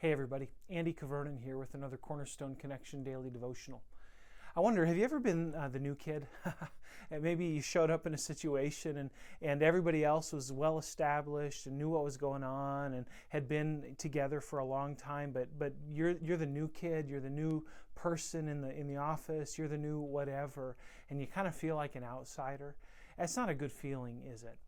Hey everybody, Andy Cavernan here with another Cornerstone Connection Daily Devotional. I wonder, have you ever been the new kid? And maybe you showed up in a situation and everybody else was well established and knew what was going on and had been together for a long time, but you're the new kid, you're the new person in the office, you're the new whatever, and you kind of feel like an outsider. That's not a good feeling, is it?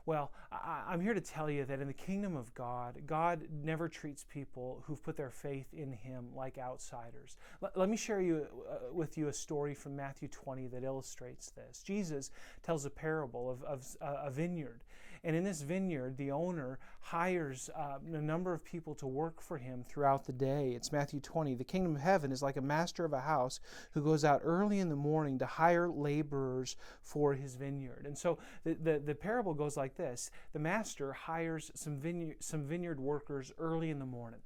Well, I'm here to tell you that in the kingdom of God, God never treats people who've put their faith in Him like outsiders. Let me share with you a story from Matthew 20 that illustrates this. Jesus tells a parable of a vineyard. And in this vineyard, the owner hires a number of people to work for him throughout the day. It's Matthew 20. The kingdom of heaven is like a master of a house who goes out early in the morning to hire laborers for his vineyard. And so the parable goes like this. The master hires some vineyard workers early in the morning.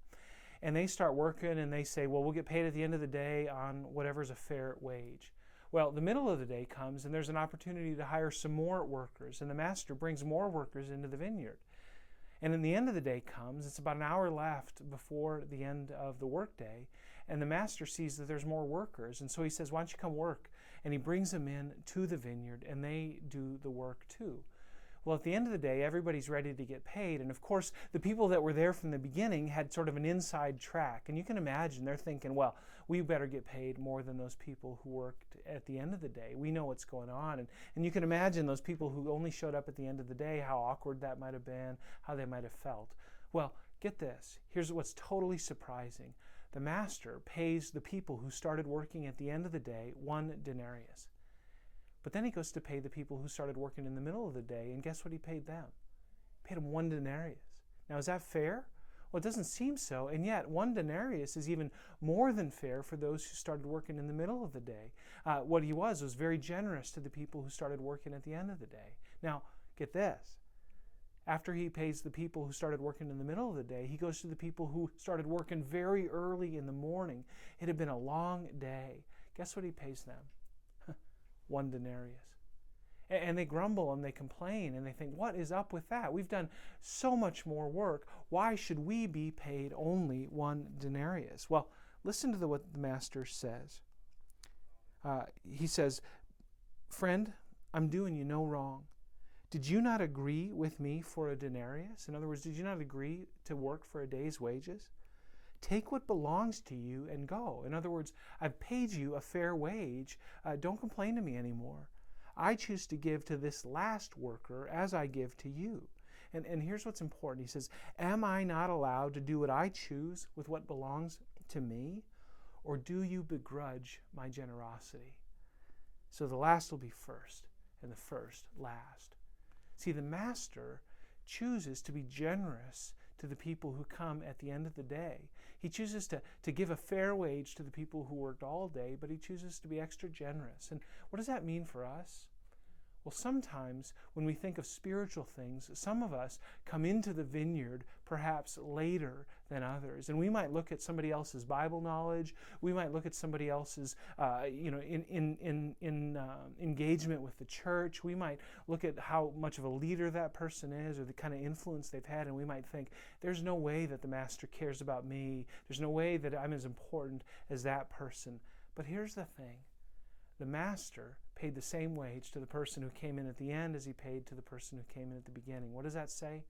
And they start working and they say, well, we'll get paid at the end of the day on whatever's a fair wage. Well, the middle of the day comes and there's an opportunity to hire some more workers, and the master brings more workers into the vineyard. And then the end of the day comes, it's about an hour left before the end of the workday, and the master sees that there's more workers, and so he says, why don't you come work? And he brings them in to the vineyard, and they do the work too. Well, at the end of the day, everybody's ready to get paid. And of course, the people that were there from the beginning had sort of an inside track. And you can imagine they're thinking, well, we better get paid more than those people who worked at the end of the day. We know what's going on. And you can imagine those people who only showed up at the end of the day, how awkward that might have been, how they might have felt. Well, get this. Here's what's totally surprising. The master pays the people who started working at the end of the day 1 denarius. But then he goes to pay the people who started working in the middle of the day, and guess what he paid them? He paid them 1 denarius. Now, is that fair? Well, it doesn't seem so, and yet 1 denarius is even more than fair for those who started working in the middle of the day. What he was very generous to the people who started working at the end of the day. Now, get this. After he pays the people who started working in the middle of the day, he goes to the people who started working very early in the morning. It had been a long day. Guess what he pays them? 1 denarius. And they grumble and they complain and they think, what is up with that? We've done so much more work. Why should we be paid only 1 denarius? Well, listen to what the master says. He says, friend, I'm doing you no wrong. Did you not agree with me for a denarius? In other words, did you not agree to work for a day's wages? Take what belongs to you and go. In other words, I've paid you a fair wage. Don't complain to me anymore. I choose to give to this last worker as I give to you. And here's what's important. He says, am I not allowed to do what I choose with what belongs to me? Or do you begrudge my generosity? So the last will be first, and the first last. See, the master chooses to be generous to the people who come at the end of the day. He chooses to give a fair wage to the people who worked all day, but he chooses to be extra generous. And what does that mean for us? Well, sometimes when we think of spiritual things, some of us come into the vineyard perhaps later than others. And we might look at somebody else's Bible knowledge. We might look at somebody else's engagement with the church. We might look at how much of a leader that person is or the kind of influence they've had. And we might think, there's no way that the master cares about me. There's no way that I'm as important as that person. But here's the thing. The master paid the same wage to the person who came in at the end as he paid to the person who came in at the beginning. What does that say?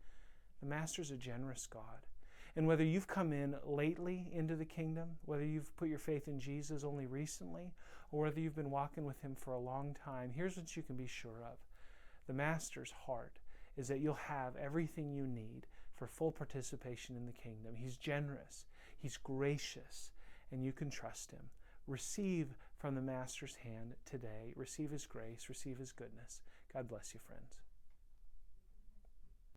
The master's a generous God. And whether you've come in lately into the kingdom, whether you've put your faith in Jesus only recently, or whether you've been walking with him for a long time, here's what you can be sure of. The master's heart is that you'll have everything you need for full participation in the kingdom. He's generous. He's gracious. And you can trust him. Receive from the master's hand today. Receive his grace. Receive his goodness. God bless you, friends.